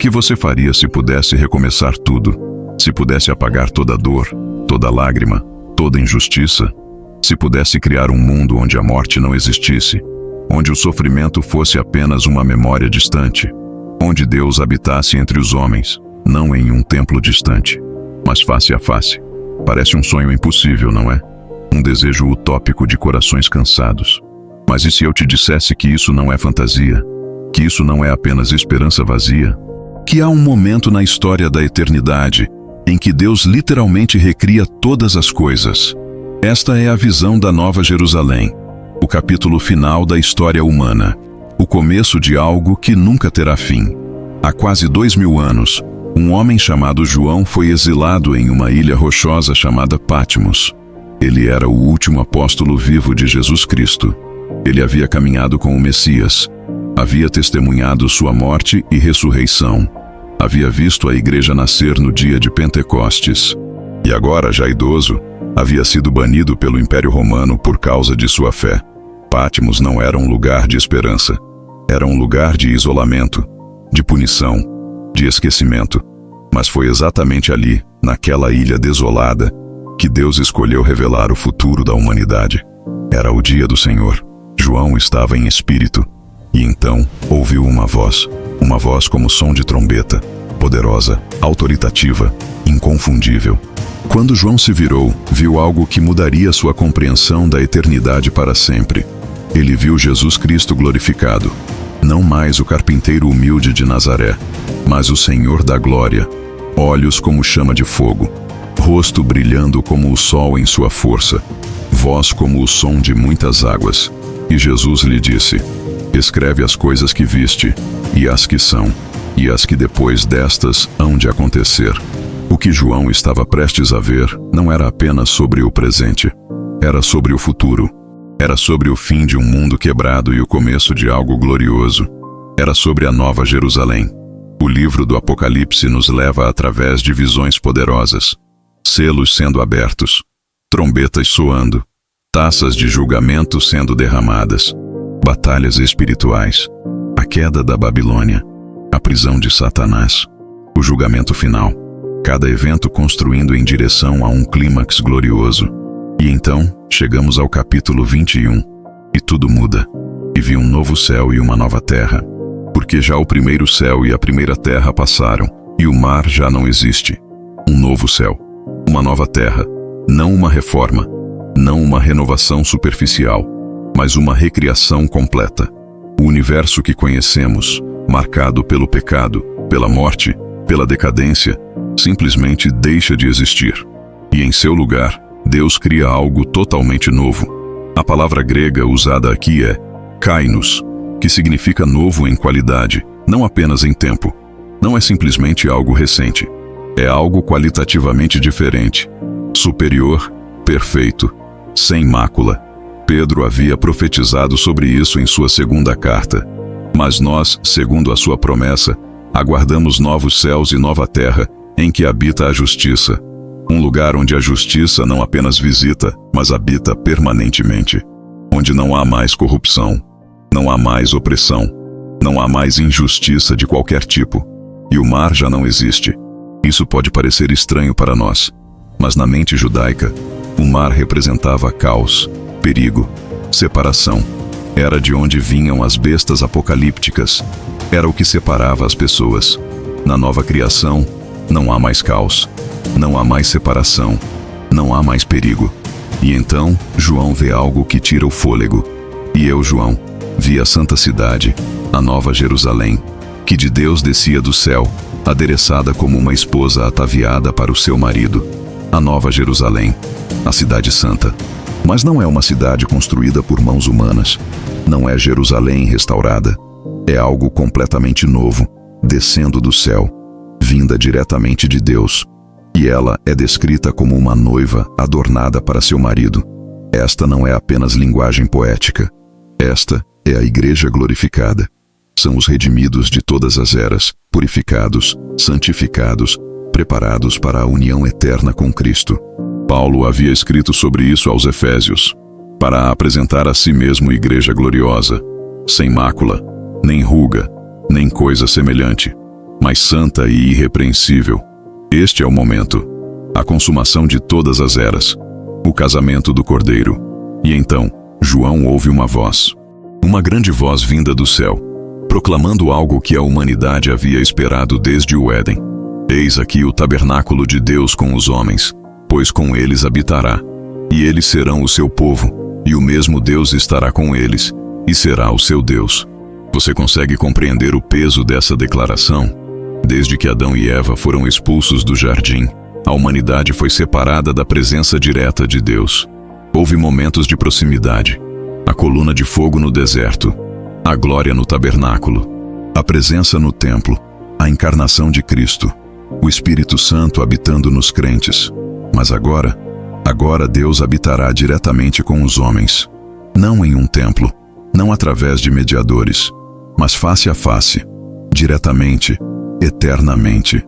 que você faria se pudesse recomeçar tudo? Se pudesse apagar toda dor, toda lágrima, toda injustiça? Se pudesse criar um mundo onde a morte não existisse, onde o sofrimento fosse apenas uma memória distante, onde Deus habitasse entre os homens, não em um templo distante, mas face a face. Parece um sonho impossível, não é? Um desejo utópico de corações cansados. Mas e se eu te dissesse que isso não é fantasia? Que isso não é apenas esperança vazia? Que há um momento na história da eternidade em que Deus literalmente recria todas as coisas. Esta é a visão da Nova Jerusalém, o capítulo final da história humana, o começo de algo que nunca terá fim. Há quase 2000 anos, um homem chamado João foi exilado em uma ilha rochosa chamada Patmos. Ele era o último apóstolo vivo de Jesus Cristo. Ele havia caminhado com o Messias, havia testemunhado sua morte e ressurreição, havia visto a igreja nascer no dia de Pentecostes. E agora, já idoso, havia sido banido pelo Império Romano por causa de sua fé. Patmos não era um lugar de esperança, era um lugar de isolamento, de punição, de esquecimento. Mas foi exatamente ali, naquela ilha desolada, que Deus escolheu revelar o futuro da humanidade. Era o dia do Senhor. João estava em espírito, e então ouviu uma voz como som de trombeta, poderosa, autoritativa, inconfundível. Quando João se virou, viu algo que mudaria sua compreensão da eternidade para sempre. Ele viu Jesus Cristo glorificado, não mais o carpinteiro humilde de Nazaré, mas o Senhor da glória, olhos como chama de fogo, rosto brilhando como o sol em sua força, voz como o som de muitas águas. E Jesus lhe disse: escreve as coisas que viste, e as que são, e as que depois destas hão de acontecer. O que João estava prestes a ver não era apenas sobre o presente, era sobre o futuro. Era sobre o fim de um mundo quebrado e o começo de algo glorioso. Era sobre a Nova Jerusalém. O livro do Apocalipse nos leva através de visões poderosas, selos sendo abertos, trombetas soando, taças de julgamento sendo derramadas, batalhas espirituais, a queda da Babilônia, a prisão de Satanás, o julgamento final, cada evento construindo em direção a um clímax glorioso. E então, chegamos ao capítulo 21, e tudo muda. E vi um novo céu e uma nova terra, porque já o primeiro céu e a primeira terra passaram, e o mar já não existe. Um novo céu, uma nova terra, não uma reforma, não uma renovação superficial, mas uma recriação completa. O universo que conhecemos, marcado pelo pecado, pela morte, pela decadência, simplesmente deixa de existir. E em seu lugar, Deus cria algo totalmente novo. A palavra grega usada aqui é kainos, que significa novo em qualidade, não apenas em tempo. Não é simplesmente algo recente. É algo qualitativamente diferente, superior, perfeito, sem mácula. Pedro havia profetizado sobre isso em sua segunda carta. Mas nós, segundo a sua promessa, aguardamos novos céus e nova terra, em que habita a justiça. Um lugar onde a justiça não apenas visita, mas habita permanentemente. Onde não há mais corrupção, não há mais opressão, não há mais injustiça de qualquer tipo. E o mar já não existe. Isso pode parecer estranho para nós, mas na mente judaica, o mar representava caos, perigo, separação. Era de onde vinham as bestas apocalípticas. Era o que separava as pessoas. Na nova criação, não há mais caos, não há mais separação, não há mais perigo. E então, João vê algo que tira o fôlego. E eu, João, vi a santa cidade, a Nova Jerusalém, que de Deus descia do céu, adereçada como uma esposa ataviada para o seu marido. A Nova Jerusalém, a cidade santa. Mas não é uma cidade construída por mãos humanas. Não é Jerusalém restaurada. É algo completamente novo, descendo do céu, vinda diretamente de Deus. E ela é descrita como uma noiva adornada para seu marido. Esta não é apenas linguagem poética. Esta é a igreja glorificada. São os redimidos de todas as eras, purificados, santificados, preparados para a união eterna com Cristo. Paulo havia escrito sobre isso aos Efésios, para apresentar a si mesmo igreja gloriosa, sem mácula, nem ruga, nem coisa semelhante, mas santa e irrepreensível. Este é o momento, a consumação de todas as eras, o casamento do Cordeiro. E então, João ouve uma voz, uma grande voz vinda do céu, proclamando algo que a humanidade havia esperado desde o Éden. Eis aqui o tabernáculo de Deus com os homens, pois com eles habitará, e eles serão o seu povo, e o mesmo Deus estará com eles, e será o seu Deus. Você consegue compreender o peso dessa declaração? Desde que Adão e Eva foram expulsos do jardim, a humanidade foi separada da presença direta de Deus. Houve momentos de proximidade, a coluna de fogo no deserto, a glória no tabernáculo, a presença no templo, a encarnação de Cristo, o Espírito Santo habitando nos crentes. Mas agora Deus habitará diretamente com os homens, não em um templo, não através de mediadores, mas face a face, diretamente, eternamente.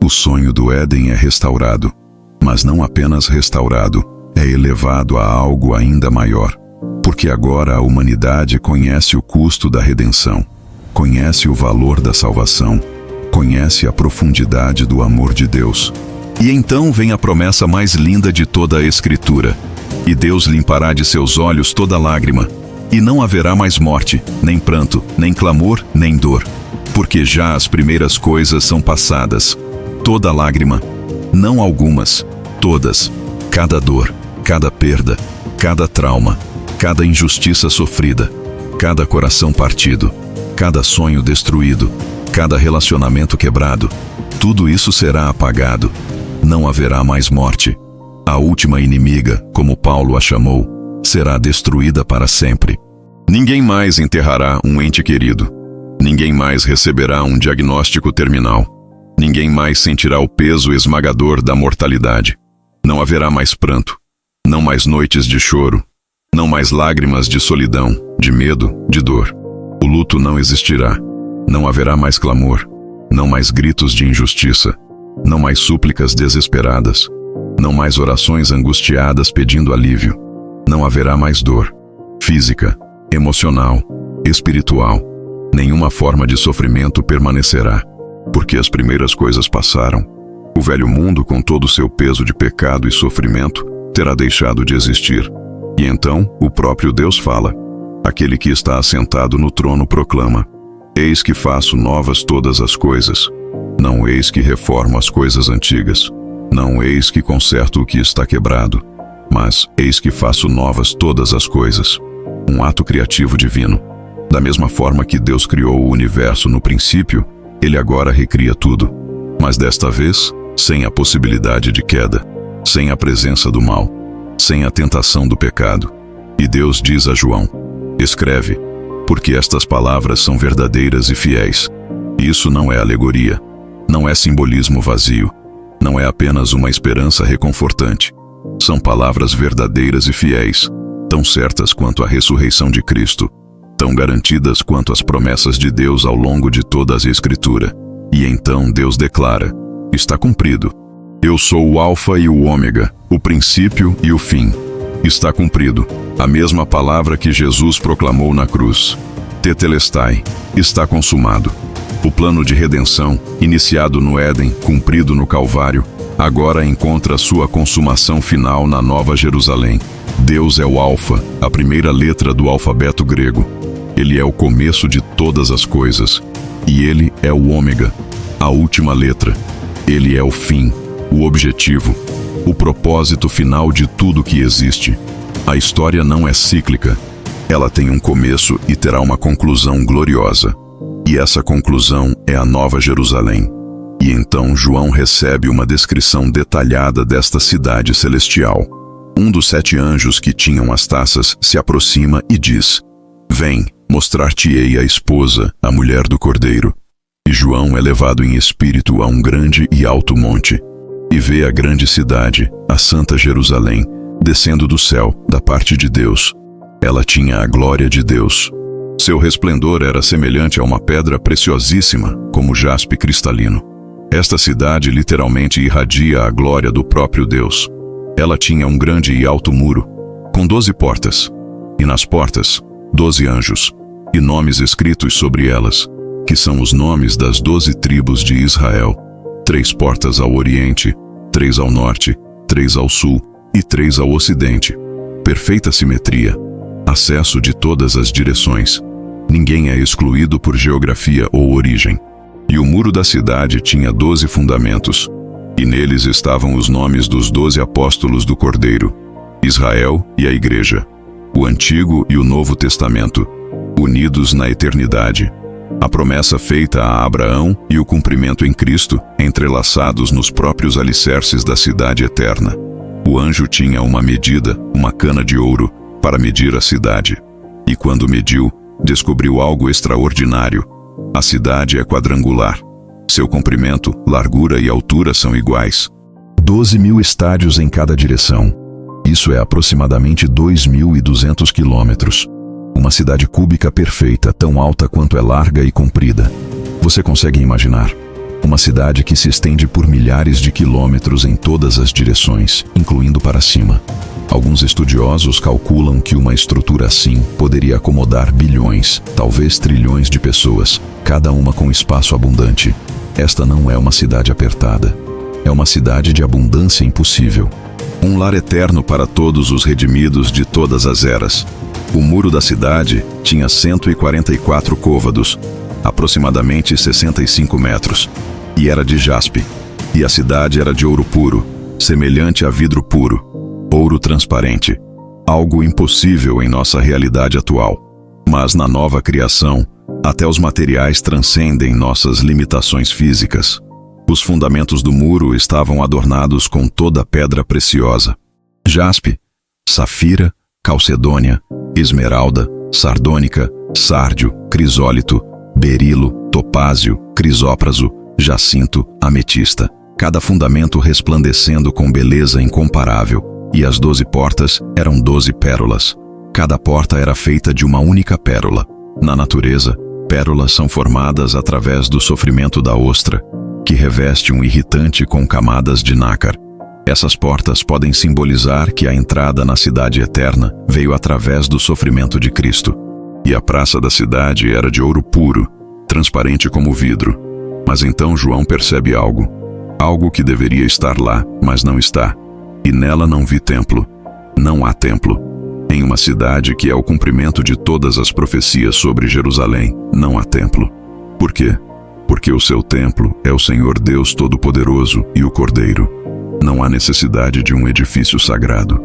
O sonho do Éden é restaurado, mas não apenas restaurado, é elevado a algo ainda maior, porque agora a humanidade conhece o custo da redenção, conhece o valor da salvação, conhece a profundidade do amor de Deus. E então vem a promessa mais linda de toda a Escritura: e Deus limpará de seus olhos toda lágrima, e não haverá mais morte, nem pranto, nem clamor, nem dor, porque já as primeiras coisas são passadas. Toda lágrima, não algumas, todas, cada dor, cada perda, cada trauma, cada injustiça sofrida, cada coração partido, cada sonho destruído, cada relacionamento quebrado, tudo isso será apagado. Não haverá mais morte. A última inimiga, como Paulo a chamou, será destruída para sempre. Ninguém mais enterrará um ente querido. Ninguém mais receberá um diagnóstico terminal. Ninguém mais sentirá o peso esmagador da mortalidade. Não haverá mais pranto. Não mais noites de choro. Não mais lágrimas de solidão, de medo, de dor. O luto não existirá. Não haverá mais clamor. Não mais gritos de injustiça. Não mais súplicas desesperadas. Não mais orações angustiadas pedindo alívio. Não haverá mais dor, física, emocional, espiritual. Nenhuma forma de sofrimento permanecerá, porque as primeiras coisas passaram. O velho mundo, com todo o seu peso de pecado e sofrimento, terá deixado de existir. E então o próprio Deus fala. Aquele que está assentado no trono proclama: eis que faço novas todas as coisas. Não eis que reformo as coisas antigas. Não eis que conserto o que está quebrado. Mas eis que faço novas todas as coisas. Um ato criativo divino. Da mesma forma que Deus criou o universo no princípio, Ele agora recria tudo. Mas desta vez, sem a possibilidade de queda, sem a presença do mal, sem a tentação do pecado. E Deus diz a João: escreve, porque estas palavras são verdadeiras e fiéis. Isso não é alegoria, não é simbolismo vazio, não é apenas uma esperança reconfortante. São palavras verdadeiras e fiéis, tão certas quanto a ressurreição de Cristo, tão garantidas quanto as promessas de Deus ao longo de toda a Escritura. E então Deus declara: está cumprido. Eu sou o Alfa e o Ômega, o princípio e o fim. Está cumprido. A mesma palavra que Jesus proclamou na cruz. Tetelestai, está consumado. O plano de redenção, iniciado no Éden, cumprido no Calvário, agora encontra sua consumação final na Nova Jerusalém. Deus é o Alfa, a primeira letra do alfabeto grego. Ele é o começo de todas as coisas. E Ele é o Ômega, a última letra. Ele é o fim, o objetivo, o propósito final de tudo que existe. A história não é cíclica. Ela tem um começo e terá uma conclusão gloriosa. E essa conclusão é a Nova Jerusalém. E então João recebe uma descrição detalhada desta cidade celestial. Um dos 7 anjos que tinham as taças se aproxima e diz: vem, mostrar-te-ei a esposa, a mulher do Cordeiro. E João é levado em espírito a um grande e alto monte, e vê a grande cidade, a Santa Jerusalém, descendo do céu, da parte de Deus. Ela tinha a glória de Deus. Seu resplendor era semelhante a uma pedra preciosíssima, como jaspe cristalino. Esta cidade literalmente irradia a glória do próprio Deus. Ela tinha um grande e alto muro, com 12 portas, e nas portas, 12 anjos, e nomes escritos sobre elas. que são os nomes das 12 tribos de Israel, 3 portas ao oriente, 3 ao norte, 3 ao sul e 3 ao ocidente. Perfeita simetria, acesso de todas as direções. Ninguém é excluído por geografia ou origem. E o muro da cidade tinha 12 fundamentos, e neles estavam os nomes dos 12 apóstolos do Cordeiro, Israel e a Igreja, o Antigo e o Novo Testamento, unidos na eternidade. A promessa feita a Abraão e o cumprimento em Cristo, entrelaçados nos próprios alicerces da cidade eterna. O anjo tinha uma medida, uma cana de ouro, para medir a cidade. E quando mediu, descobriu algo extraordinário. A cidade é quadrangular. Seu comprimento, largura e altura são iguais. 12.000 estádios em cada direção. Isso é aproximadamente 2.200 quilômetros. Uma cidade cúbica perfeita, tão alta quanto é larga e comprida. Você consegue imaginar? Uma cidade que se estende por milhares de quilômetros em todas as direções, incluindo para cima. Alguns estudiosos calculam que uma estrutura assim poderia acomodar bilhões, talvez trilhões de pessoas, cada uma com espaço abundante. Esta não é uma cidade apertada. É uma cidade de abundância impossível. Um lar eterno para todos os redimidos de todas as eras. O muro da cidade tinha 144 côvados, aproximadamente 65 metros, e era de jaspe. E a cidade era de ouro puro, semelhante a vidro puro, ouro transparente, algo impossível em nossa realidade atual. Mas na nova criação, até os materiais transcendem nossas limitações físicas. Os fundamentos do muro estavam adornados com toda pedra preciosa: jaspe, safira, calcedônia, esmeralda, sardônica, sárdio, crisólito, berilo, topázio, crisópraso, jacinto, ametista. Cada fundamento resplandecendo com beleza incomparável. E as 12 portas eram 12 pérolas. Cada porta era feita de uma única pérola. Na natureza, pérolas são formadas através do sofrimento da ostra, que reveste um irritante com camadas de nácar. Essas portas podem simbolizar que a entrada na cidade eterna veio através do sofrimento de Cristo. E a praça da cidade era de ouro puro, transparente como vidro. Mas então João percebe algo que deveria estar lá, mas não está. E nela não vi templo. Não há templo. Em uma cidade que é o cumprimento de todas as profecias sobre Jerusalém, não há templo. Por quê? Porque o seu templo é o Senhor Deus Todo-Poderoso e o Cordeiro. Não há necessidade de um edifício sagrado.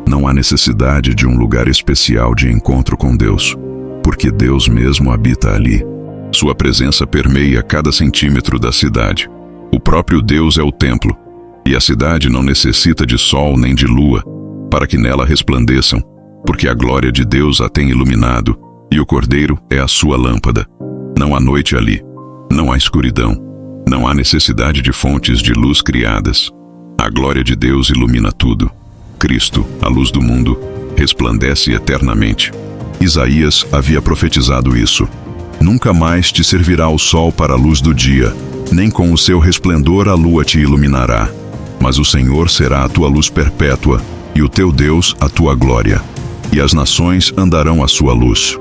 Não há necessidade de um lugar especial de encontro com Deus, porque Deus mesmo habita ali. Sua presença permeia cada centímetro da cidade. O próprio Deus é o templo, e a cidade não necessita de sol nem de lua, para que nela resplandeçam, porque a glória de Deus a tem iluminado, e o Cordeiro é a sua lâmpada. Não há noite ali, não há escuridão, não há necessidade de fontes de luz criadas. A glória de Deus ilumina tudo. Cristo, a luz do mundo, resplandece eternamente. Isaías havia profetizado isso. Nunca mais te servirá o sol para a luz do dia, nem com o seu resplendor a lua te iluminará. Mas o Senhor será a tua luz perpétua, e o teu Deus a tua glória. E as nações andarão à sua luz.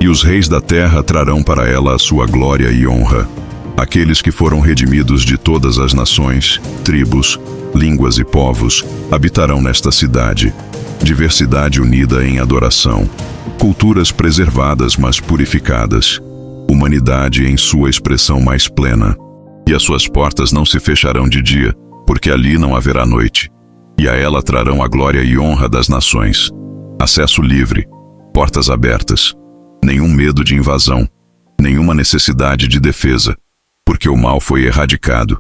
E os reis da terra trarão para ela a sua glória e honra. Aqueles que foram redimidos de todas as nações, tribos, línguas e povos, habitarão nesta cidade. Diversidade unida em adoração. Culturas preservadas, mas purificadas. Humanidade em sua expressão mais plena. E as suas portas não se fecharão de dia, porque ali não haverá noite. E a ela trarão a glória e honra das nações. Acesso livre, portas abertas. Nenhum medo de invasão, nenhuma necessidade de defesa, porque o mal foi erradicado.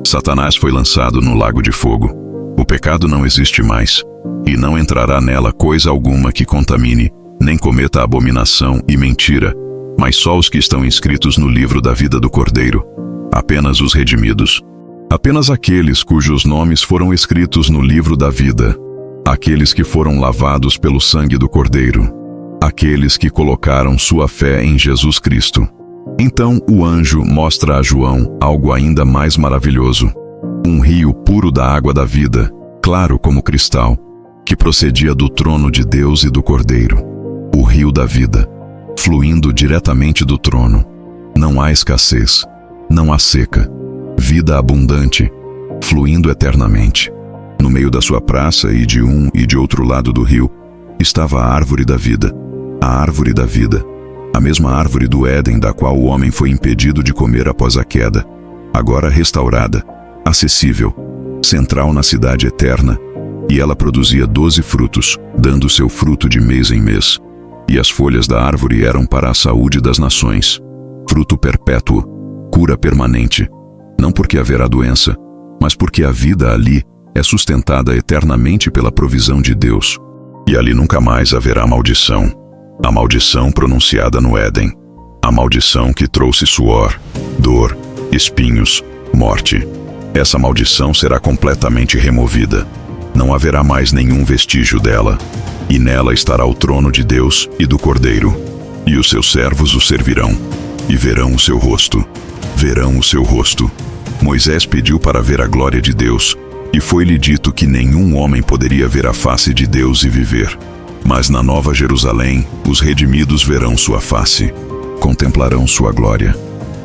Satanás foi lançado no lago de fogo. O pecado não existe mais, e não entrará nela coisa alguma que contamine, nem cometa abominação e mentira, mas só os que estão inscritos no livro da vida do Cordeiro. Apenas os redimidos. Apenas aqueles cujos nomes foram escritos no livro da vida. Aqueles que foram lavados pelo sangue do Cordeiro. Aqueles que colocaram sua fé em Jesus Cristo. Então o anjo mostra a João algo ainda mais maravilhoso. Um rio puro da água da vida, claro como cristal, que procedia do trono de Deus e do Cordeiro. O rio da vida, fluindo diretamente do trono. Não há escassez, não há seca. Vida abundante, fluindo eternamente. No meio da sua praça e de um e de outro lado do rio, estava a árvore da vida. A árvore da vida. A mesma árvore do Éden da qual o homem foi impedido de comer após a queda. Agora restaurada, acessível, central na cidade eterna. E ela produzia 12 frutos, dando seu fruto de mês em mês. E as folhas da árvore eram para a saúde das nações. Fruto perpétuo, cura permanente. Não porque haverá doença, mas porque a vida ali é sustentada eternamente pela provisão de Deus. E ali nunca mais haverá maldição. A maldição pronunciada no Éden. A maldição que trouxe suor, dor, espinhos, morte. Essa maldição será completamente removida. Não haverá mais nenhum vestígio dela. E nela estará o trono de Deus e do Cordeiro. E os seus servos o servirão. E verão o seu rosto. Verão o seu rosto. Moisés pediu para ver a glória de Deus, e foi-lhe dito que nenhum homem poderia ver a face de Deus e viver. Mas na Nova Jerusalém, os redimidos verão sua face, contemplarão sua glória,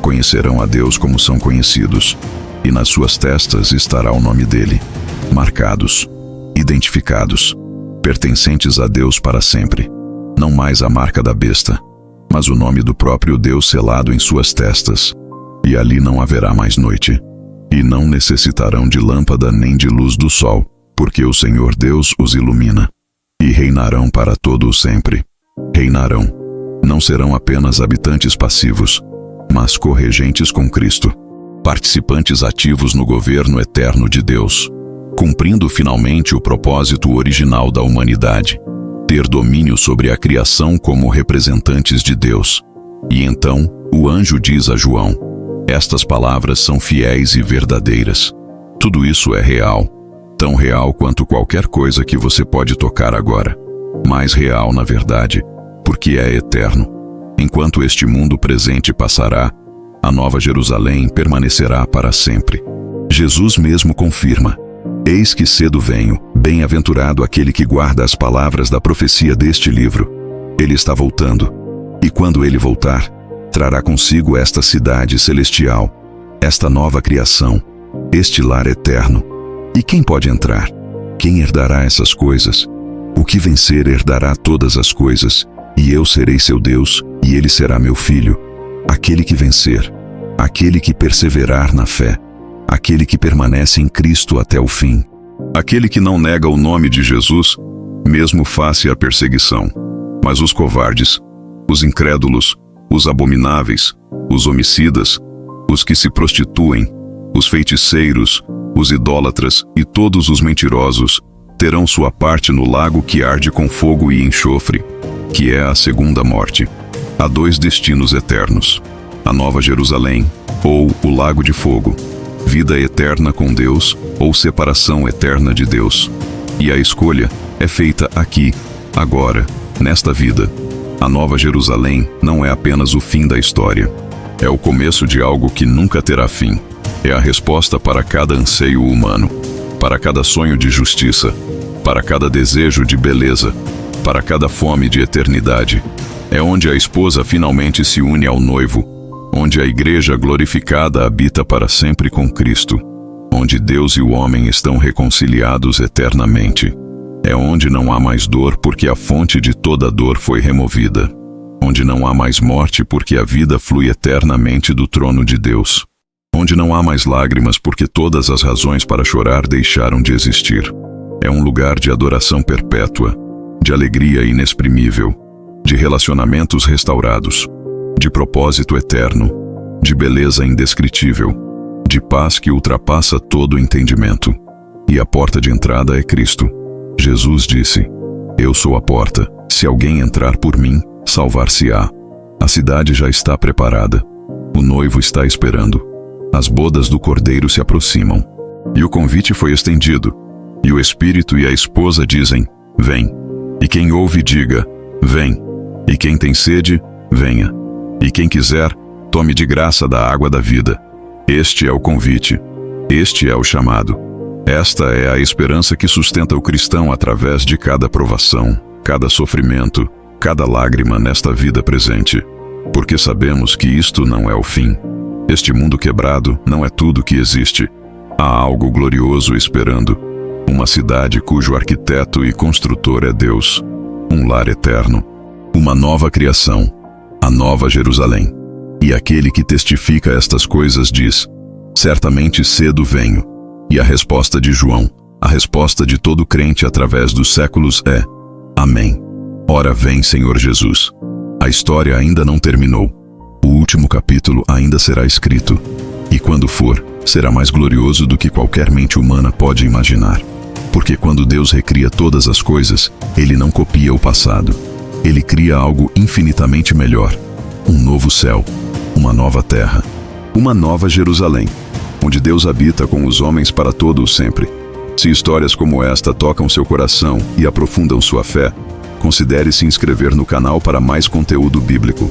conhecerão a Deus como são conhecidos, e nas suas testas estará o nome dele, marcados, identificados, pertencentes a Deus para sempre. Não mais a marca da besta, mas o nome do próprio Deus selado em suas testas. E ali não haverá mais noite. E não necessitarão de lâmpada nem de luz do sol, porque o Senhor Deus os ilumina. E reinarão para todo o sempre. Reinarão. Não serão apenas habitantes passivos, mas corregentes com Cristo. Participantes ativos no governo eterno de Deus. Cumprindo finalmente o propósito original da humanidade. Ter domínio sobre a criação como representantes de Deus. E então, o anjo diz a João: estas palavras são fiéis e verdadeiras. Tudo isso é real, tão real quanto qualquer coisa que você pode tocar agora. Mais real, na verdade, porque é eterno. Enquanto este mundo presente passará, a Nova Jerusalém permanecerá para sempre. Jesus mesmo confirma: eis que cedo venho, bem-aventurado aquele que guarda as palavras da profecia deste livro. Ele está voltando, e quando ele voltar, trará consigo esta cidade celestial, esta nova criação, este lar eterno. E quem pode entrar? Quem herdará essas coisas? O que vencer herdará todas as coisas, e eu serei seu Deus, e ele será meu filho. Aquele que vencer, aquele que perseverar na fé, aquele que permanece em Cristo até o fim, aquele que não nega o nome de Jesus, mesmo face à perseguição. Mas os covardes, os incrédulos, os abomináveis, os homicidas, os que se prostituem, os feiticeiros, os idólatras e todos os mentirosos terão sua parte no lago que arde com fogo e enxofre, que é a segunda morte. Há 2 destinos eternos: a Nova Jerusalém ou o lago de fogo, vida eterna com Deus ou separação eterna de Deus. E a escolha é feita aqui, agora, nesta vida. A Nova Jerusalém não é apenas o fim da história. É o começo de algo que nunca terá fim. É a resposta para cada anseio humano, para cada sonho de justiça, para cada desejo de beleza, para cada fome de eternidade. É onde a esposa finalmente se une ao noivo, onde a igreja glorificada habita para sempre com Cristo, onde Deus e o homem estão reconciliados eternamente. É onde não há mais dor porque a fonte de toda dor foi removida. Onde não há mais morte porque a vida flui eternamente do trono de Deus. Onde não há mais lágrimas porque todas as razões para chorar deixaram de existir. É um lugar de adoração perpétua, de alegria inexprimível, de relacionamentos restaurados, de propósito eterno, de beleza indescritível, de paz que ultrapassa todo entendimento. E a porta de entrada é Cristo. Jesus disse: eu sou a porta, se alguém entrar por mim, salvar-se-á. A cidade já está preparada, o noivo está esperando, as bodas do Cordeiro se aproximam. E o convite foi estendido, e o Espírito e a esposa dizem: vem. E quem ouve diga: vem. E quem tem sede, venha. E quem quiser, tome de graça da água da vida. Este é o convite, este é o chamado. Esta é a esperança que sustenta o cristão através de cada provação, cada sofrimento, cada lágrima nesta vida presente. porque sabemos que isto não é o fim. Este mundo quebrado não é tudo que existe. Há algo glorioso esperando. Uma cidade cujo arquiteto e construtor é Deus. Um lar eterno. Uma nova criação. A Nova Jerusalém. E aquele que testifica estas coisas diz: certamente cedo venho. E a resposta de João, a resposta de todo crente através dos séculos é: Amém. Ora vem, Senhor Jesus. A história ainda não terminou. O último capítulo ainda será escrito. E quando for, será mais glorioso do que qualquer mente humana pode imaginar. Porque quando Deus recria todas as coisas, Ele não copia o passado. Ele cria algo infinitamente melhor. Um novo céu, uma nova terra, uma nova Jerusalém, onde Deus habita com os homens para todo o sempre. Se histórias como esta tocam seu coração e aprofundam sua fé, considere se inscrever no canal para mais conteúdo bíblico.